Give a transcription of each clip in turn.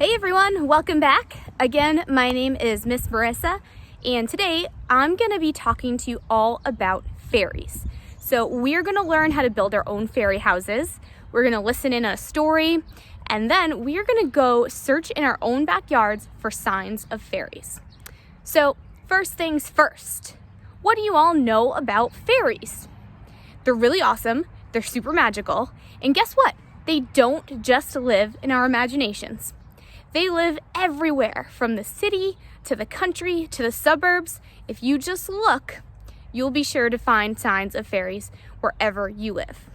Hey everyone, welcome back. Again, my name is Miss Marissa, and today I'm gonna be talking to you all about fairies. So we're gonna learn how to build our own fairy houses. We're gonna listen in a story, and then we're gonna go search in our own backyards for signs of fairies. So first things first, what do you all know about fairies? They're really awesome, they're super magical, and guess what? They don't just live in our imaginations. They live everywhere, from the city to the country to the suburbs. If you just look, you'll be sure to find signs of fairies wherever you live.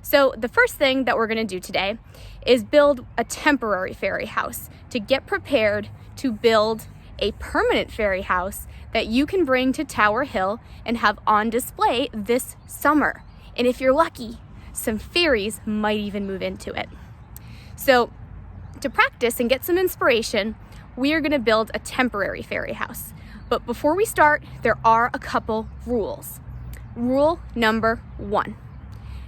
So the first thing that we're gonna do today is build a temporary fairy house to get prepared to build a permanent fairy house that you can bring to Tower Hill and have on display this summer. And if you're lucky, some fairies might even move into it. So to practice and get some inspiration, we are gonna build a temporary fairy house. But before we start, there are a couple rules. Rule number 1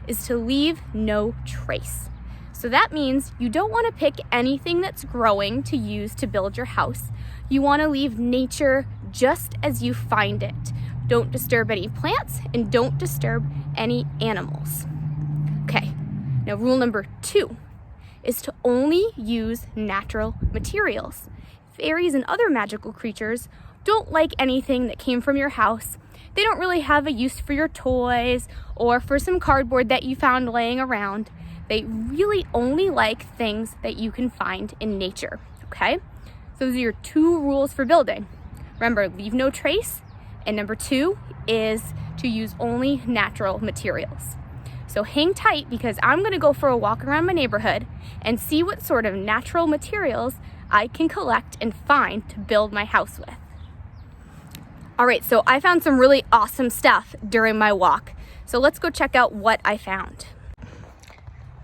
is to leave no trace. So that means you don't wanna pick anything that's growing to use to build your house. You wanna leave nature just as you find it. Don't disturb any plants and don't disturb any animals. Okay, now rule number 2 is to only use natural materials. Fairies and other magical creatures don't like anything that came from your house. They don't really have a use for your toys or for some cardboard that you found laying around. They really only like things that you can find in nature, okay? So those are your 2 rules for building. Remember, leave no trace, and number 2 is to use only natural materials. So hang tight because I'm gonna go for a walk around my neighborhood and see what sort of natural materials I can collect and find to build my house with. All right, so I found some really awesome stuff during my walk. So let's go check out what I found.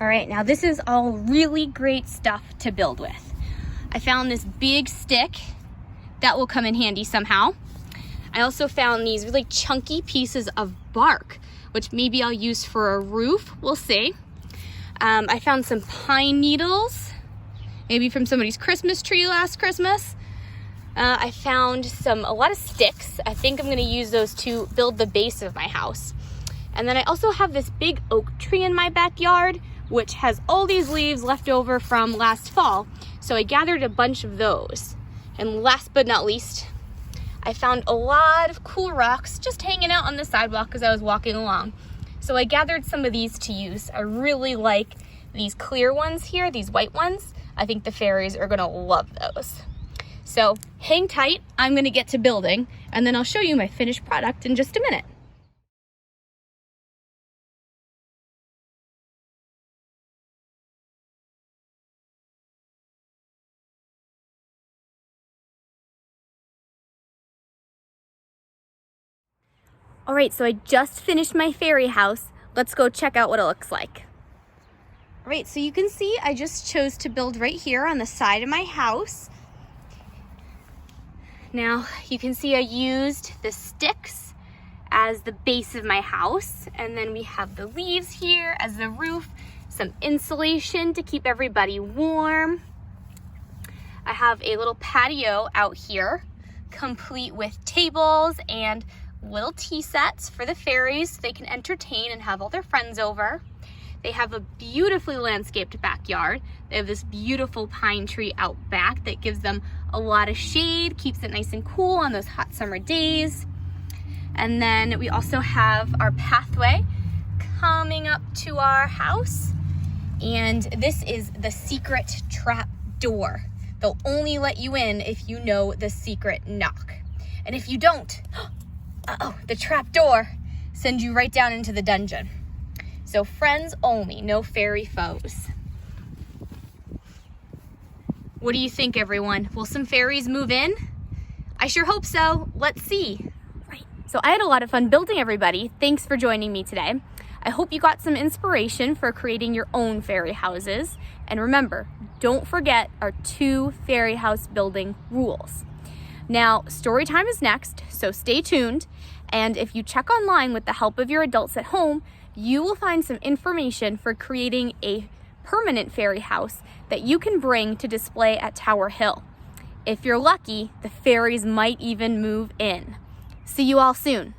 All right, now this is all really great stuff to build with. I found this big stick that will come in handy somehow. I also found these really chunky pieces of bark, which maybe I'll use for a roof, we'll see. I found some pine needles, maybe from somebody's Christmas tree last Christmas. I found a lot of sticks. I think I'm gonna use those to build the base of my house. And then I also have this big oak tree in my backyard, which has all these leaves left over from last fall. So I gathered a bunch of those. And last but not least, I found a lot of cool rocks just hanging out on the sidewalk as I was walking along. So I gathered some of these to use. I really like these clear ones here, these white ones. I think the fairies are gonna love those. So hang tight, I'm gonna get to building, and then I'll show you my finished product in just a minute. All right, so I just finished my fairy house. Let's go check out what it looks like. All right, so you can see I just chose to build right here on the side of my house. Now, you can see I used the sticks as the base of my house, and then we have the leaves here as the roof, some insulation to keep everybody warm. I have a little patio out here, complete with tables and little tea sets for the fairies so they can entertain and have all their friends over. They have a beautifully landscaped backyard. They have this beautiful pine tree out back that gives them a lot of shade, keeps it nice and cool on those hot summer days. And then we also have our pathway coming up to our house. And this is the secret trap door. They'll only let you in if you know the secret knock. And if you don't, the trap door sends you right down into the dungeon. So friends only, no fairy foes. What do you think, everyone? Will some fairies move in? I sure hope so. Let's see. Right. So I had a lot of fun building, everybody. Thanks for joining me today. I hope you got some inspiration for creating your own fairy houses. And remember, don't forget our 2 fairy house building rules. Now, story time is next, so stay tuned. And if you check online with the help of your adults at home, you will find some information for creating a permanent fairy house that you can bring to display at Tower Hill. If you're lucky, the fairies might even move in. See you all soon.